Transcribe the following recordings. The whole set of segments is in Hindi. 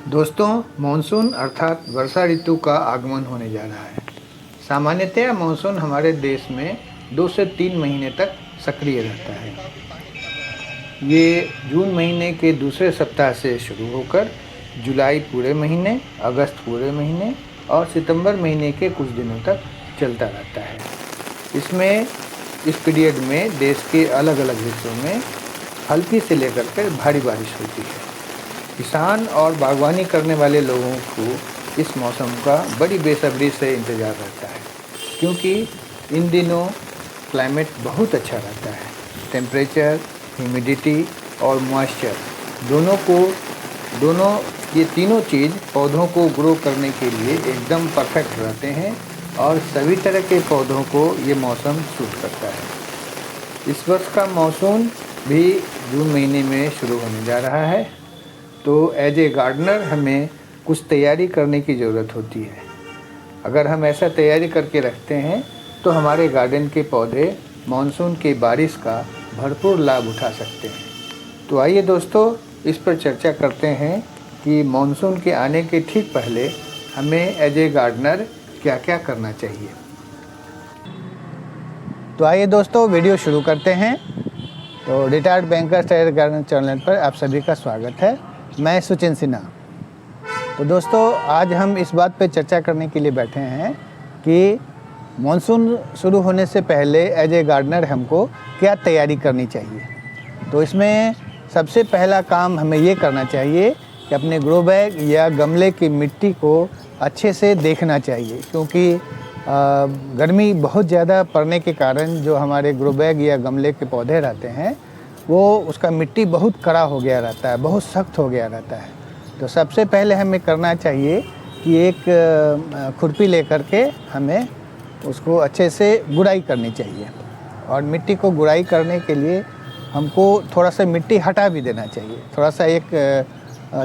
दोस्तों, मानसून अर्थात वर्षा ऋतु का आगमन होने जा रहा है। सामान्यतया मानसून हमारे देश में 2 से 3 महीने तक सक्रिय रहता है। ये जून महीने के दूसरे सप्ताह से शुरू होकर जुलाई पूरे महीने, अगस्त पूरे महीने और सितंबर महीने के कुछ दिनों तक चलता रहता है। इस पीरियड में देश के अलग अलग हिस्सों में हल्की से लेकर के भारी बारिश होती है। किसान और बागवानी करने वाले लोगों को इस मौसम का बड़ी बेसब्री से इंतज़ार रहता है, क्योंकि इन दिनों क्लाइमेट बहुत अच्छा रहता है। टेम्परेचर, ह्यूमिडिटी और मॉइस्चर दोनों ये तीनों चीज़ पौधों को ग्रो करने के लिए एकदम परफेक्ट रहते हैं और सभी तरह के पौधों को ये मौसम सूट करता है। इस वर्ष का मानसून भी जून महीने में शुरू होने जा रहा है, तो एज ए गार्डनर हमें कुछ तैयारी करने की ज़रूरत होती है। अगर हम ऐसा तैयारी करके रखते हैं तो हमारे गार्डन के पौधे मानसून की बारिश का भरपूर लाभ उठा सकते हैं। तो आइए दोस्तों, इस पर चर्चा करते हैं कि मानसून के आने के ठीक पहले हमें एज ए गार्डनर क्या क्या करना चाहिए। तो आइए दोस्तों, वीडियो शुरू करते हैं। तो retired bankers tyre garden channel पर आप सभी का स्वागत है। मैं सुचिन सिन्हा। तो दोस्तों, आज हम इस बात पे चर्चा करने के लिए बैठे हैं कि मानसून शुरू होने से पहले एज ए गार्डनर हमको क्या तैयारी करनी चाहिए। तो इसमें सबसे पहला काम हमें ये करना चाहिए कि अपने ग्रो बैग या गमले की मिट्टी को अच्छे से देखना चाहिए, क्योंकि गर्मी बहुत ज़्यादा पड़ने के कारण जो हमारे ग्रो बैग या गमले के पौधे रहते हैं वो उसका मिट्टी बहुत कड़ा हो गया रहता है, बहुत सख्त हो गया रहता है। तो सबसे पहले हमें करना चाहिए कि एक खुरपी लेकर के हमें उसको अच्छे से गुड़ाई करनी चाहिए, और मिट्टी को गुड़ाई करने के लिए हमको थोड़ा सा मिट्टी हटा भी देना चाहिए। थोड़ा सा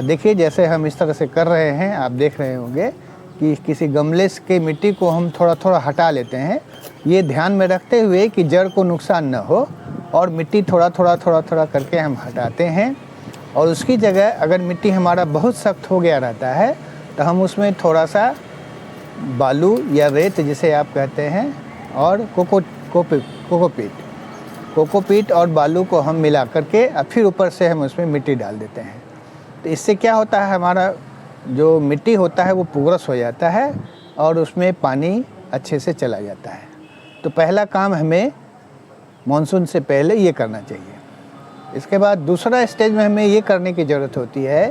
देखिए, जैसे हम इस तरह से कर रहे हैं, आप देख रहे होंगे कि किसी गमले के मिट्टी को हम थोड़ा थोड़ा हटा लेते हैं, ये ध्यान में रखते हुए कि जड़ को नुकसान न हो, और मिट्टी थोड़ा थोड़ा करके हम हटाते हैं। और उसकी जगह अगर मिट्टी हमारा बहुत सख्त हो गया रहता है तो हम उसमें थोड़ा सा बालू या रेत जिसे आप कहते हैं, और कोकोपीट और बालू को हम मिला करके फिर ऊपर से हम उसमें मिट्टी डाल देते हैं। तो इससे क्या होता है, हमारा जो मिट्टी होता है वो पुगरस हो जाता है और उसमें पानी अच्छे से चला जाता है। तो पहला काम हमें मानसून से पहले ये करना चाहिए। इसके बाद दूसरा स्टेज में हमें ये करने की ज़रूरत होती है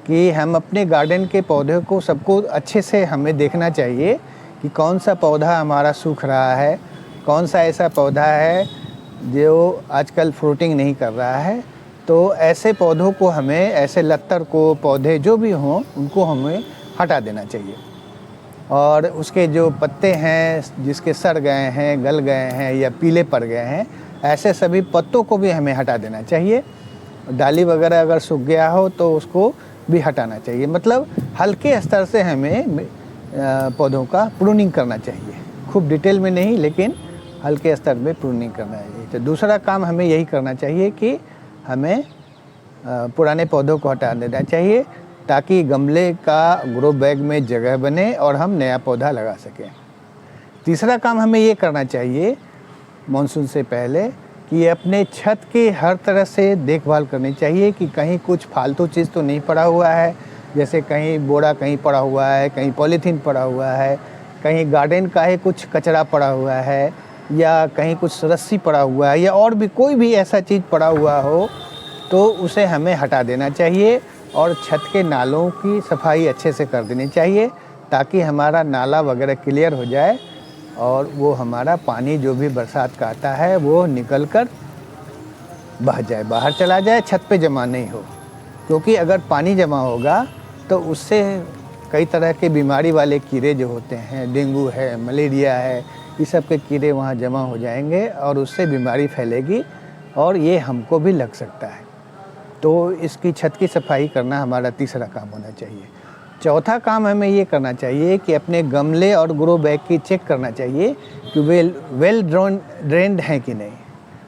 कि हम अपने गार्डन के पौधे को सबको अच्छे से हमें देखना चाहिए कि कौन सा पौधा हमारा सूख रहा है, कौन सा ऐसा पौधा है जो आजकल फ्रूटिंग नहीं कर रहा है। तो ऐसे पौधों को हमें, ऐसे लत्तर को, पौधे जो भी हों, उनको हमें हटा देना चाहिए। और उसके जो पत्ते हैं जिसके सड़ गए हैं, गल गए हैं या पीले पड़ गए हैं, ऐसे सभी पत्तों को भी हमें हटा देना चाहिए। डाली वगैरह अगर सूख गया हो तो उसको भी हटाना चाहिए। मतलब हल्के स्तर से हमें पौधों का प्रूनिंग करना चाहिए, खूब डिटेल में नहीं, लेकिन हल्के स्तर में प्रूनिंग करना चाहिए। तो दूसरा काम हमें यही करना चाहिए कि हमें पुराने पौधों को हटा देना चाहिए, ताकि गमले का ग्रो बैग में जगह बने और हम नया पौधा लगा सकें। तीसरा काम हमें ये करना चाहिए मानसून से पहले कि अपने छत की हर तरह से देखभाल करनी चाहिए कि कहीं कुछ फालतू चीज़ तो नहीं पड़ा हुआ है, जैसे कहीं बोरा कहीं पड़ा हुआ है, कहीं पॉलीथीन पड़ा हुआ है, कहीं गार्डन का ही कुछ कचरा पड़ा हुआ है, या कहीं कुछ रस्सी पड़ा हुआ है, या और भी कोई भी ऐसा चीज़ पड़ा हुआ हो तो उसे हमें हटा देना चाहिए। और छत के नालों की सफाई अच्छे से कर देनी चाहिए, ताकि हमारा नाला वगैरह क्लियर हो जाए और वो हमारा पानी जो भी बरसात का आता है वो निकल कर बह जाए, बाहर चला जाए, छत पे जमा नहीं हो। क्योंकि अगर पानी जमा होगा तो उससे कई तरह के बीमारी वाले कीड़े जो होते हैं, डेंगू है, मलेरिया है, ये सब के कीड़े वहाँ जमा हो जाएंगे और उससे बीमारी फैलेगी और ये हमको भी लग सकता है। तो इसकी छत की सफाई करना हमारा तीसरा काम होना चाहिए। चौथा काम हमें ये करना चाहिए कि अपने गमले और ग्रो बैग की चेक करना चाहिए कि वेल ड्रेन्ड हैं कि नहीं,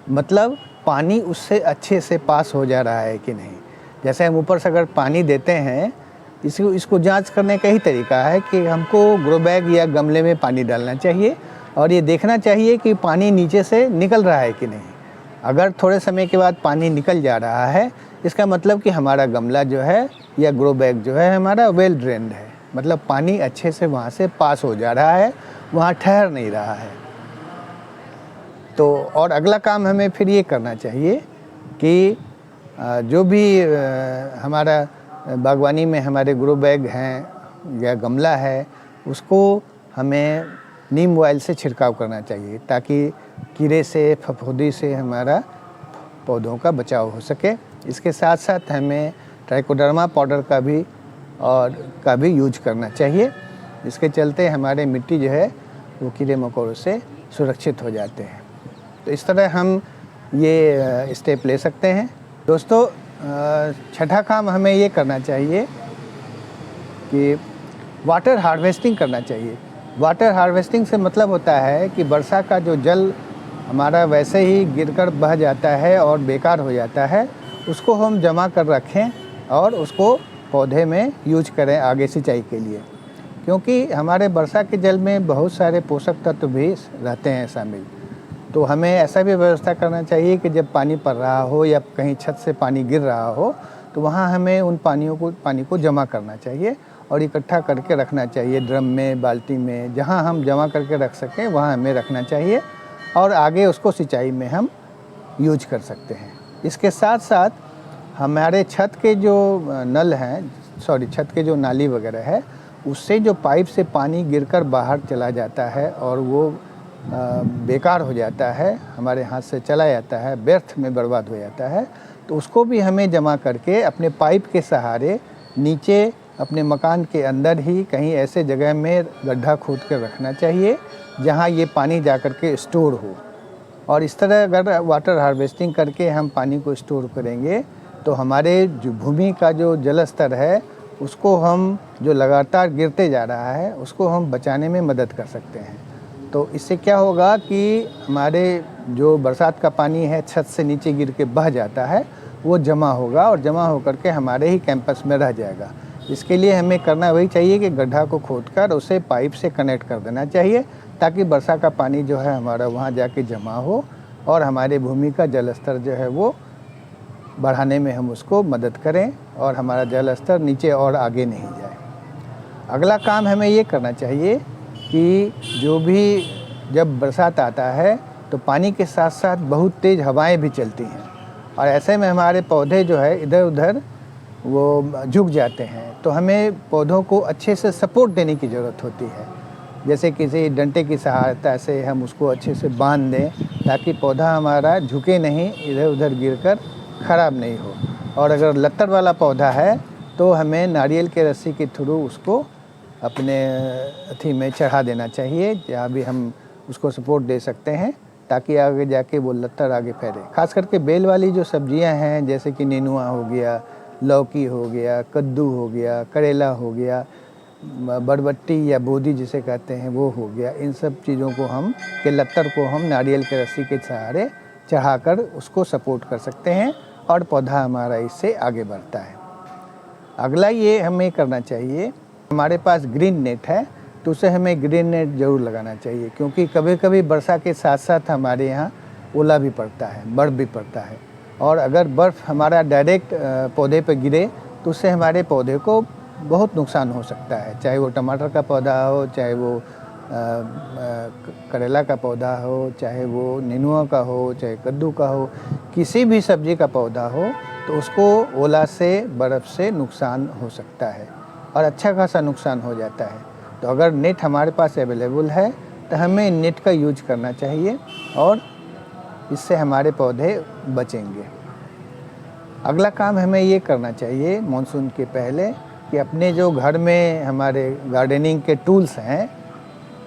मतलब पानी उससे अच्छे से पास हो जा रहा है कि नहीं। जैसे हम ऊपर से अगर पानी देते हैं इसको इसको जांच करने का ही तरीका है कि हमको ग्रो बैग या गमले में पानी डालना चाहिए और ये देखना चाहिए कि पानी नीचे से निकल रहा है कि नहीं। अगर थोड़े समय के बाद पानी निकल जा रहा है, इसका मतलब कि हमारा गमला जो है या ग्रो बैग जो है हमारा वेल ड्रेन्ड है, मतलब पानी अच्छे से वहाँ से पास हो जा रहा है, वहाँ ठहर नहीं रहा है। तो और अगला काम हमें फिर ये करना चाहिए कि जो भी हमारा बागवानी में हमारे ग्रो बैग हैं या गमला है, उसको हमें नीम ऑयल से छिड़काव करना चाहिए ताकि कीड़े से, फफूंदी से हमारा पौधों का बचाव हो सके। इसके साथ साथ हमें ट्राइकोडर्मा पाउडर का भी यूज करना चाहिए। इसके चलते हमारे मिट्टी जो है वो कीड़े मकोड़ों से सुरक्षित हो जाते हैं। तो इस तरह हम ये स्टेप ले सकते हैं। दोस्तों, छठा काम हमें ये करना चाहिए कि वाटर हार्वेस्टिंग करना चाहिए। वाटर हार्वेस्टिंग से मतलब होता है कि वर्षा का जो जल हमारा वैसे ही गिरकर बह जाता है और बेकार हो जाता है, उसको हम जमा कर रखें और उसको पौधे में यूज करें आगे सिंचाई के लिए, क्योंकि हमारे वर्षा के जल में बहुत सारे पोषक तत्व भी रहते हैं शामिल। तो हमें ऐसा भी व्यवस्था करना चाहिए कि जब पानी पड़ रहा हो या कहीं छत से पानी गिर रहा हो तो वहाँ हमें उन पानी को जमा करना चाहिए और इकट्ठा करके रखना चाहिए, ड्रम में, बाल्टी में, जहाँ हम जमा करके रख सकें वहाँ हमें रखना चाहिए और आगे उसको सिंचाई में हम यूज कर सकते हैं। इसके साथ साथ हमारे छत के जो नाली वगैरह है, उससे जो पाइप से पानी गिरकर बाहर चला जाता है और वो बेकार हो जाता है, हमारे हाथ से चला जाता है, व्यर्थ में बर्बाद हो जाता है, तो उसको भी हमें जमा करके अपने पाइप के सहारे नीचे अपने मकान के अंदर ही कहीं ऐसे जगह में गड्ढा खोद कर रखना चाहिए जहाँ ये पानी जा कर के स्टोर हो। और इस तरह अगर वाटर हार्वेस्टिंग करके हम पानी को स्टोर करेंगे तो हमारे जो भूमि का जो जल स्तर है उसको हम जो लगातार गिरते जा रहा है उसको हम बचाने में मदद कर सकते हैं। तो इससे क्या होगा कि हमारे जो बरसात का पानी है छत से नीचे गिर के बह जाता है, वो जमा होगा और जमा होकर के हमारे ही कैंपस में रह जाएगा। इसके लिए हमें करना वही चाहिए कि गड्ढा को खोदकर उसे पाइप से कनेक्ट कर देना चाहिए ताकि वर्षा का पानी जो है हमारा वहाँ जाके जमा हो और हमारे भूमि का जल स्तर जो है वो बढ़ाने में हम उसको मदद करें और हमारा जल स्तर नीचे और आगे नहीं जाए। अगला काम हमें ये करना चाहिए कि जो भी जब बरसात आता है तो पानी के साथ साथ बहुत तेज़ हवाएं भी चलती हैं और ऐसे में हमारे पौधे जो है इधर उधर वो झुक जाते हैं। तो हमें पौधों को अच्छे से सपोर्ट देने की ज़रूरत होती है, जैसे किसी डंडे की सहायता से हम उसको अच्छे से बांध दें ताकि पौधा हमारा झुके नहीं, इधर उधर गिरकर ख़राब नहीं हो। और अगर लत्तर वाला पौधा है तो हमें नारियल के रस्सी के थ्रू उसको अपने अथी में चढ़ा देना चाहिए, जहाँ भी हम उसको सपोर्ट दे सकते हैं ताकि आगे जाके वो लत्तर आगे फैले। खास करके बेल वाली जो सब्जियां हैं जैसे कि नेनुआ हो गया, लौकी हो गया, कद्दू हो गया, करेला हो गया, बरबट्टी या बोदी जिसे कहते हैं वो हो गया, इन सब चीज़ों को के लत्तर को हम नारियल के रस्सी के सहारे चढ़ाकर उसको सपोर्ट कर सकते हैं और पौधा हमारा इससे आगे बढ़ता है। अगला ये हमें करना चाहिए, हमारे पास ग्रीन नेट है तो उसे हमें ग्रीन नेट ज़रूर लगाना चाहिए, क्योंकि कभी कभी वर्षा के साथ साथ हमारे यहाँ ओला भी पड़ता है, बर्फ़ भी पड़ता है और अगर बर्फ़ हमारा डायरेक्ट पौधे पर गिरे तो उससे हमारे पौधे को बहुत नुकसान हो सकता है, चाहे वो टमाटर का पौधा हो, चाहे वो करेला का पौधा हो, चाहे वो नेनुआ का हो, चाहे कद्दू का हो, किसी भी सब्जी का पौधा हो, तो उसको ओला से, बर्फ़ से नुकसान हो सकता है और अच्छा खासा नुकसान हो जाता है। तो अगर नेट हमारे पास अवेलेबल है तो हमें नेट का यूज करना चाहिए और इससे हमारे पौधे बचेंगे। अगला काम हमें ये करना चाहिए मानसून के पहले कि अपने जो घर में हमारे गार्डनिंग के टूल्स हैं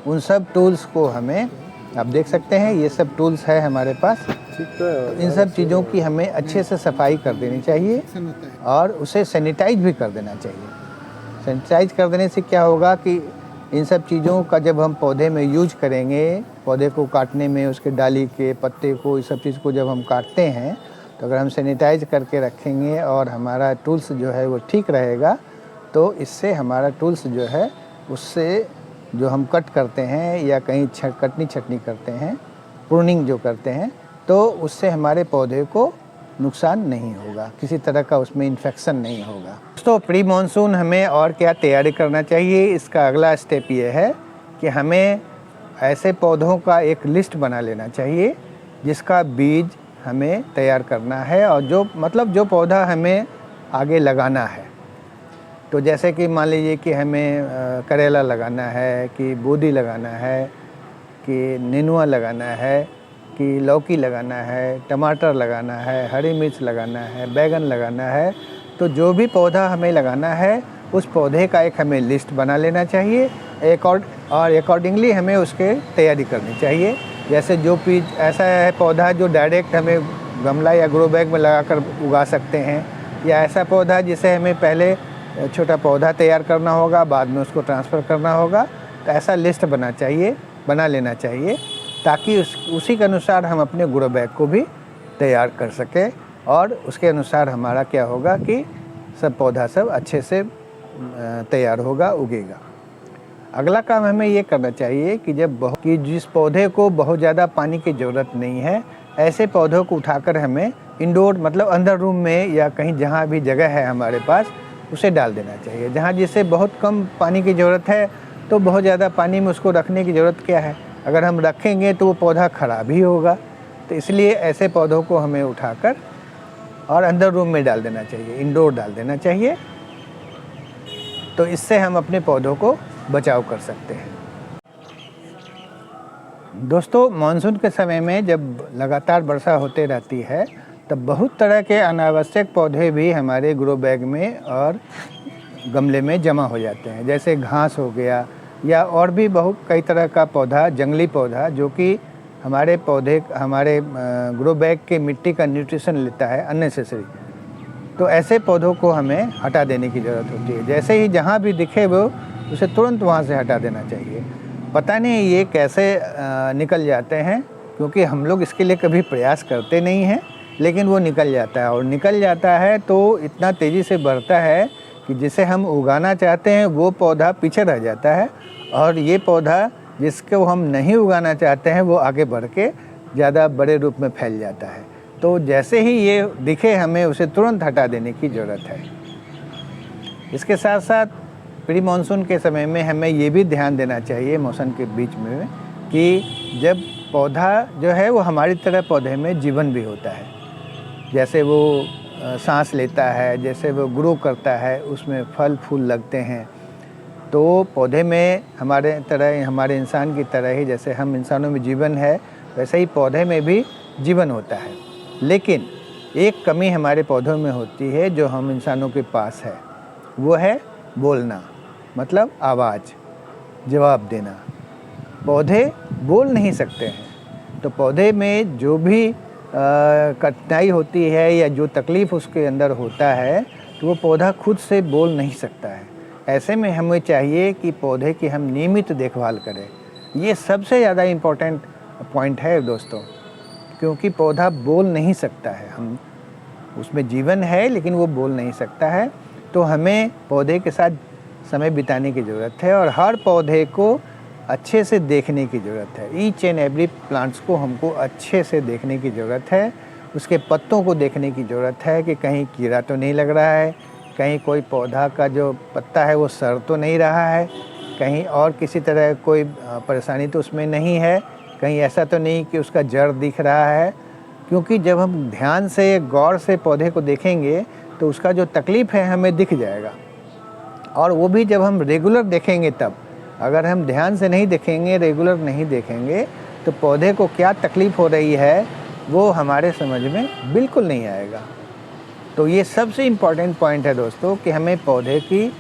उन सब टूल्स को हमें, आप देख सकते हैं ये सब टूल्स है हमारे पास, इन सब चीज़ों की हमें अच्छे से सफाई कर देनी चाहिए और उसे सैनिटाइज भी कर देना चाहिए। सैनिटाइज कर देने से क्या होगा कि इन सब चीज़ों का जब हम पौधे में यूज करेंगे, पौधे को काटने में उसके डाली के पत्ते को, इस सब चीज़ को जब हम काटते हैं तो अगर हम सैनिटाइज करके रखेंगे और हमारा टूल्स जो है वो ठीक रहेगा तो तो इससे हमारा टूल्स जो है उससे जो हम कट करते हैं या कहीं कटनी छटनी करते हैं, प्रूनिंग जो करते हैं, तो उससे हमारे पौधे को नुकसान नहीं होगा, किसी तरह का उसमें इन्फेक्शन नहीं होगा। दोस्तों, प्री मानसून हमें और क्या तैयारी करना चाहिए, इसका अगला स्टेप ये है कि हमें ऐसे पौधों का एक लिस्ट बना लेना चाहिए जिसका बीज हमें तैयार करना है और जो पौधा हमें आगे लगाना है। तो जैसे कि मान लीजिए कि हमें करेला लगाना है, कि बोदी लगाना है, कि नेनुआ लगाना है, कि लौकी लगाना है, टमाटर लगाना है, हरी मिर्च लगाना है, बैगन लगाना है, तो जो भी पौधा हमें लगाना है उस पौधे का एक हमें लिस्ट बना लेना चाहिए और अकॉर्डिंगली हमें उसके तैयारी करनी चाहिए। जैसे जो बीज ऐसा है पौधा जो डायरेक्ट हमें गमला या ग्रो बैग में लगाकर उगा सकते हैं, या ऐसा पौधा जिसे हमें पहले छोटा पौधा तैयार करना होगा, बाद में उसको ट्रांसफ़र करना होगा, तो ऐसा लिस्ट बना लेना चाहिए ताकि उसी के अनुसार हम अपने ग्रो बैग को भी तैयार कर सकें और उसके अनुसार हमारा क्या होगा कि सब पौधा सब अच्छे से तैयार होगा, उगेगा। अगला काम हमें ये करना चाहिए कि जिस पौधे को बहुत ज़्यादा पानी की ज़रूरत नहीं है, ऐसे पौधों को उठाकर हमें इंडोर मतलब अंदर रूम में या कहीं जहाँ भी जगह है हमारे पास उसे डाल देना चाहिए। जहाँ जिसे बहुत कम पानी की ज़रूरत है तो बहुत ज़्यादा पानी में उसको रखने की ज़रूरत क्या है, अगर हम रखेंगे तो वो पौधा ख़राब ही होगा। तो इसलिए ऐसे पौधों को हमें उठाकर और अंदर रूम में डाल देना चाहिए, इंडोर डाल देना चाहिए। तो इससे हम अपने पौधों को बचाव कर सकते हैं। दोस्तों, मानसून के समय में जब लगातार वर्षा होते रहती है तब बहुत तरह के अनावश्यक पौधे भी हमारे ग्रो बैग में और गमले में जमा हो जाते हैं। जैसे घास हो गया या और भी बहुत कई तरह का पौधा, जंगली पौधा जो कि हमारे ग्रो बैग के मिट्टी का न्यूट्रिशन लेता है अननेसेसरी। तो ऐसे पौधों को हमें हटा देने की ज़रूरत होती है। जैसे ही जहाँ भी दिखे वो उसे तुरंत वहाँ से हटा देना चाहिए। पता नहीं ये कैसे निकल जाते हैं, क्योंकि हम लोग इसके लिए कभी प्रयास करते नहीं हैं, लेकिन वो निकल जाता है और निकल जाता है तो इतना तेज़ी से बढ़ता है कि जिसे हम उगाना चाहते हैं वो पौधा पीछे रह जाता है और ये पौधा जिसको हम नहीं उगाना चाहते हैं वो आगे बढ़ के ज़्यादा बड़े रूप में फैल जाता है। तो जैसे ही ये दिखे हमें उसे तुरंत हटा देने की ज़रूरत है। इसके साथ साथ प्री मानसून के समय में हमें ये भी ध्यान देना चाहिए मौसम के बीच में कि जब पौधा जो है वो हमारी तरह पौधे में जीवन भी होता है। जैसे वो सांस लेता है, जैसे वो ग्रो करता है, उसमें फल फूल लगते हैं। तो पौधे में हमारे इंसान की तरह ही जैसे हम इंसानों में जीवन है वैसे ही पौधे में भी जीवन होता है। लेकिन एक कमी हमारे पौधों में होती है जो हम इंसानों के पास है, वो है बोलना, मतलब आवाज़, जवाब देना। पौधे बोल नहीं सकते हैं। तो पौधे में जो भी कठिनाई होती है या जो तकलीफ़ उसके अंदर होता है तो वो पौधा खुद से बोल नहीं सकता है। ऐसे में हमें चाहिए कि पौधे की हम नियमित देखभाल करें। ये सबसे ज़्यादा इम्पोर्टेंट पॉइंट है दोस्तों, क्योंकि पौधा बोल नहीं सकता है, हम उसमें जीवन है लेकिन वो बोल नहीं सकता है। तो हमें पौधे के साथ समय बिताने की ज़रूरत है और हर पौधे को अच्छे से देखने की ज़रूरत है। ईच एंड एवरी प्लांट्स को हमको अच्छे से देखने की ज़रूरत है। उसके पत्तों को देखने की ज़रूरत है कि कहीं कीड़ा तो नहीं लग रहा है, कहीं कोई पौधा का जो पत्ता है वो सड़ तो नहीं रहा है, कहीं और किसी तरह कोई परेशानी तो उसमें नहीं है, कहीं ऐसा तो नहीं कि उसका जड़ दिख रहा है। क्योंकि जब हम ध्यान से गौर से पौधे को देखेंगे तो उसका जो तकलीफ़ है हमें दिख जाएगा। और वो भी जब हम रेगुलर देखेंगे तब, अगर हम ध्यान से नहीं देखेंगे, रेगुलर नहीं देखेंगे तो पौधे को क्या तकलीफ़ हो रही है वो हमारे समझ में बिल्कुल नहीं आएगा। तो ये सबसे इम्पॉर्टेंट पॉइंट है दोस्तों कि हमें पौधे की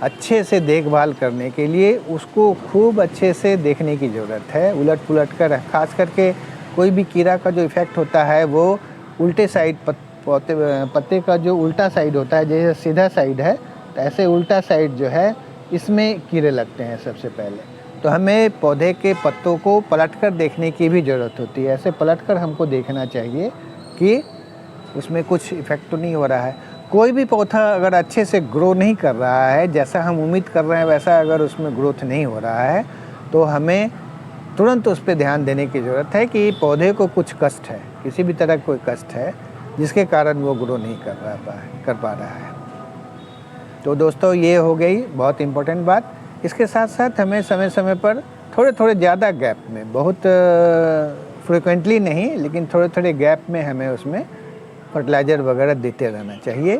अच्छे से देखभाल करने के लिए उसको खूब अच्छे से देखने की ज़रूरत है। उलट पुलट कर, ख़ास करके कोई भी कीड़ा का जो इफ़ेक्ट होता है वो उल्टे साइड पत्ते का जो उल्टा साइड होता है, जैसे सीधा साइड है तो ऐसे उल्टा साइड जो है इसमें कीड़े लगते हैं सबसे पहले। तो हमें पौधे के पत्तों को पलटकर देखने की भी ज़रूरत होती है। ऐसे पलटकर हमको देखना चाहिए कि उसमें कुछ इफ़ेक्ट तो नहीं हो रहा है। कोई भी पौधा अगर अच्छे से ग्रो नहीं कर रहा है, जैसा हम उम्मीद कर रहे हैं वैसा अगर उसमें ग्रोथ नहीं हो रहा है, तो हमें तुरंत उस पर ध्यान देने की ज़रूरत है कि पौधे को कुछ कष्ट है, किसी भी तरह कोई कष्ट है जिसके कारण वो ग्रो नहीं कर पा रहा है। तो दोस्तों ये हो गई बहुत इम्पोर्टेंट बात। इसके साथ साथ हमें समय समय पर थोड़े थोड़े ज़्यादा गैप में, बहुत फ्रिक्वेंटली नहीं लेकिन थोड़े थोड़े गैप में हमें उसमें फर्टिलाइज़र वगैरह देते रहना चाहिए,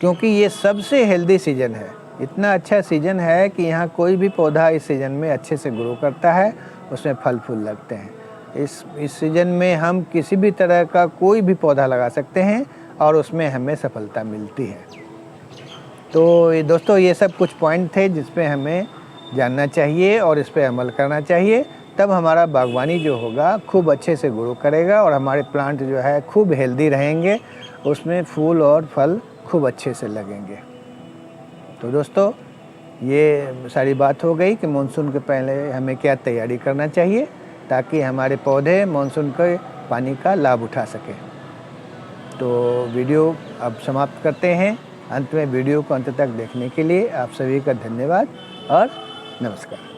क्योंकि ये सबसे हेल्दी सीज़न है। इतना अच्छा सीज़न है कि यहाँ कोई भी पौधा इस सीज़न में अच्छे से ग्रो करता है, उसमें फल फूल लगते हैं। इस सीज़न में हम किसी भी तरह का कोई भी पौधा लगा सकते हैं और उसमें हमें सफलता मिलती है। तो ये दोस्तों ये सब कुछ पॉइंट थे जिस पे हमें जानना चाहिए और इस पे अमल करना चाहिए, तब हमारा बागवानी जो होगा खूब अच्छे से ग्रो करेगा और हमारे प्लांट जो है खूब हेल्दी रहेंगे, उसमें फूल और फल खूब अच्छे से लगेंगे। तो दोस्तों ये सारी बात हो गई कि मानसून के पहले हमें क्या तैयारी करना चाहिए ताकि हमारे पौधे मानसून के पानी का लाभ उठा सकें। तो वीडियो अब समाप्त करते हैं। अंत में वीडियो को अंत तक देखने के लिए आप सभी का धन्यवाद और नमस्कार।